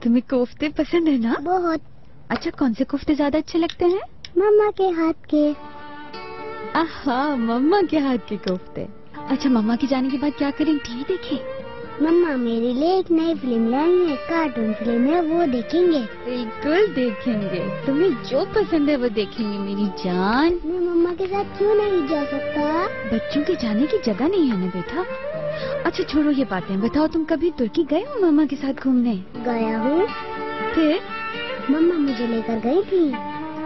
तुम्हें कोफ्ते पसंद है ना? बहुत। अच्छा, कौन से कोफ्ते ज्यादा अच्छे लगते हैं? मम्मा के हाथ के। आहा, मम्मा के हाथ के कोफ्ते। अच्छा, मम्मा के जाने के बाद क्या करें? टीवी देखें? मम्मा मेरे लिए एक नई फिल्म लाई है, कार्टून फिल्म है, वो देखेंगे। बिल्कुल देखेंगे, तुम्हें जो पसंद है वो देखेंगे मेरी जान। मैं मम्मा के साथ क्यों नहीं जा सकता? बच्चों के जाने की जगह नहीं है ना बेटा। अच्छा छोड़ो ये बातें, बताओ तुम कभी तुर्की गए हो मम्मा के साथ घूमने? गया हूँ। फिर? मम्मा मुझे लेकर गई थी।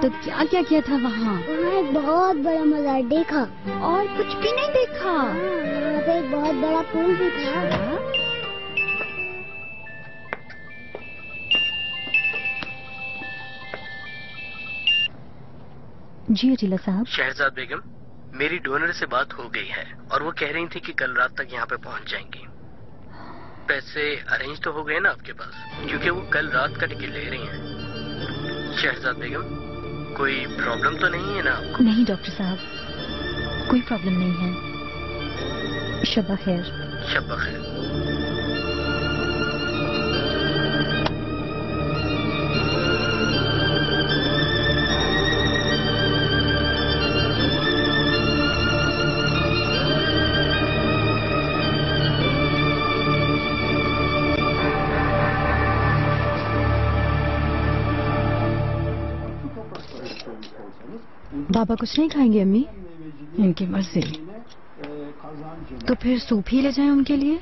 तो क्या क्या किया था वहाँ? वहाँ एक बहुत बड़ा मज़ार देखा। और कुछ भी नहीं देखा? वहाँ पे एक बहुत बड़ा पुल भी था। जी अजीला साहब। शहजाद बेगम, मेरी डोनर से बात हो गई है और वो कह रही थी कि कल रात तक यहाँ पे पहुँच जाएंगी। पैसे अरेंज तो हो गए ना आपके पास? क्योंकि वो कल रात का टिकट ले रही हैं। शहजाद बेगम, कोई प्रॉब्लम तो नहीं है ना आपको? नहीं डॉक्टर साहब, कोई प्रॉब्लम नहीं है। शब्बा खैर। शब्बा खैर। बाबा कुछ नहीं खाएंगे अम्मी? इनकी मर्जी। तो फिर सूप ही ले जाएं उनके लिए।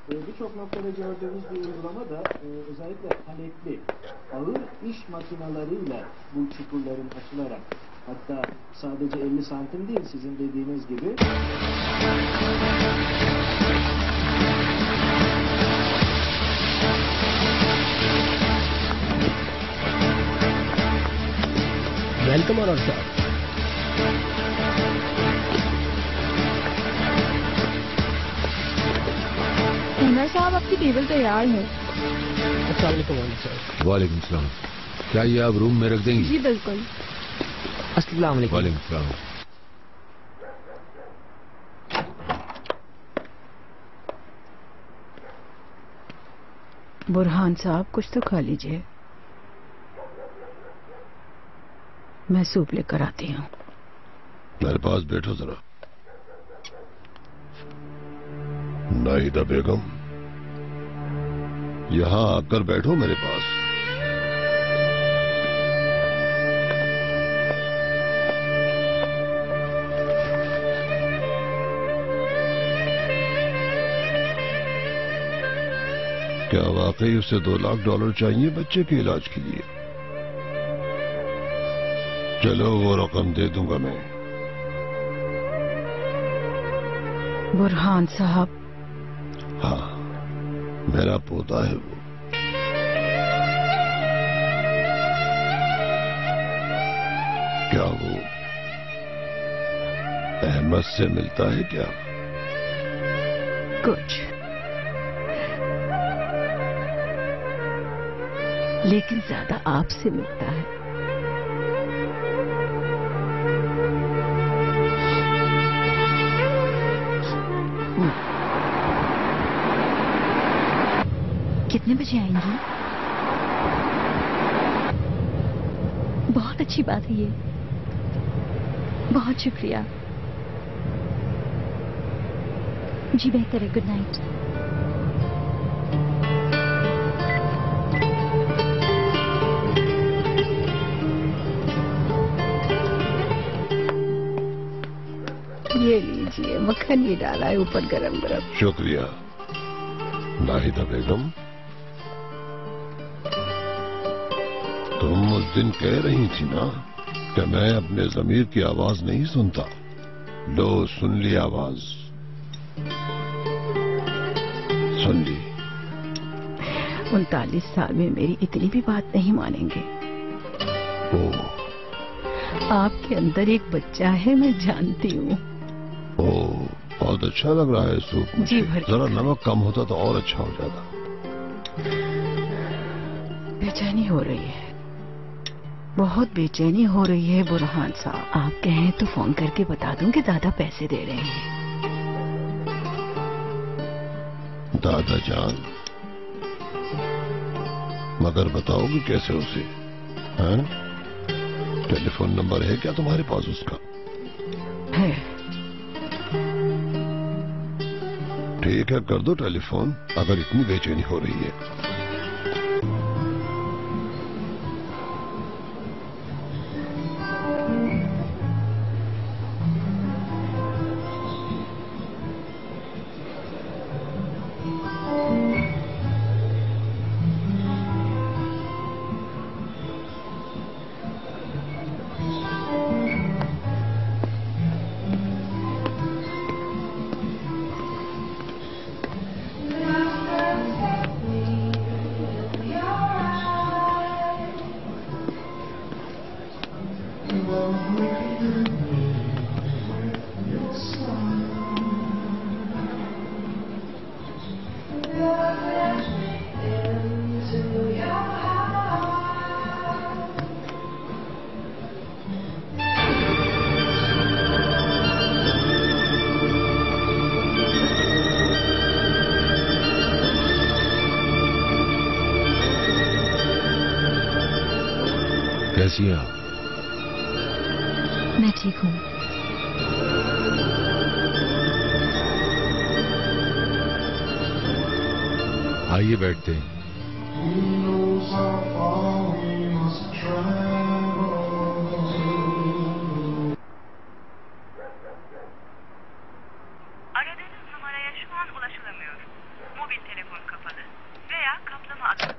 Birçok noktada gördüğümüz bir uygulama da özellikle paletli ağır iş makinalarıyla bu çukurların açılarak, hatta sadece 50 santim değil sizin dediğiniz gibi. Welcome और साहब। ओनर साहब, आपकी टेबल तैयार है। अस्सलाम वालेकुम सर। वालेकुम सलाम। क्या ये आप रूम में रख देंगी? जी बिल्कुल। अस्सलाम वालेकुम। वालेकुम सलाम। बुरहान साहब, कुछ तो खा लीजिए, मैं सूप लेकर आती हूँ। मेरे पास बैठो जरा। नाहिदा बेगम, यहां आकर बैठो मेरे पास। क्या वाकई उसे $2 लाख चाहिए बच्चे के इलाज के लिए? चलो वो रकम दे दूंगा मैं। बुरहान साहब। हाँ, मेरा पोता है वो। क्या वो अहमद से मिलता है क्या? कुछ, लेकिन ज्यादा आपसे मिलता है। कितने बजे आएंगी? बहुत अच्छी बात है ये, बहुत शुक्रिया। जी बेहतर है, गुड नाइट। ये लीजिए, मक्खन भी डाला है ऊपर गरम गरम। शुक्रिया। नाहिदा बेगम, तुम उस दिन कह रही थी ना कि मैं अपने ज़मीर की आवाज नहीं सुनता। लो, सुन ली आवाज, सुन ली। 39 साल में मेरी इतनी भी बात नहीं मानेंगे। ओह, आपके अंदर एक बच्चा है, मैं जानती हूँ। ओह, बहुत अच्छा लग रहा है सूप मुझे। जी भर। जरा नमक कम होता तो और अच्छा हो जाता। बेचैनी हो रही है, बहुत बेचैनी हो रही है बुरहान साहब। आप कहें तो फोन करके बता दूं कि दादा पैसे दे रहे हैं। दादा जान, मगर बताओगे कैसे उसे? हैं? टेलीफोन नंबर है क्या तुम्हारे पास उसका? है। ठीक है, कर दो टेलीफोन, अगर इतनी बेचैनी हो रही है। कैसी हैं आप? मैं ठीक हूँ। आइए बैठते हैं। Aradığınız numaraya şu an ulaşılamıyor. Mobil telefon kapalı veya kaplama adı.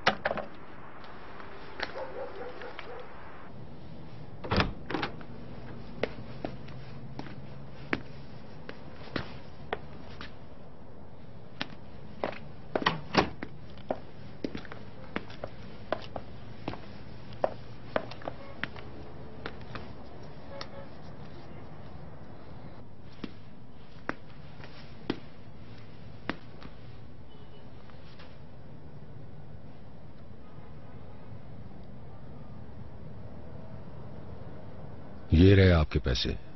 ये रहे आपके पैसे।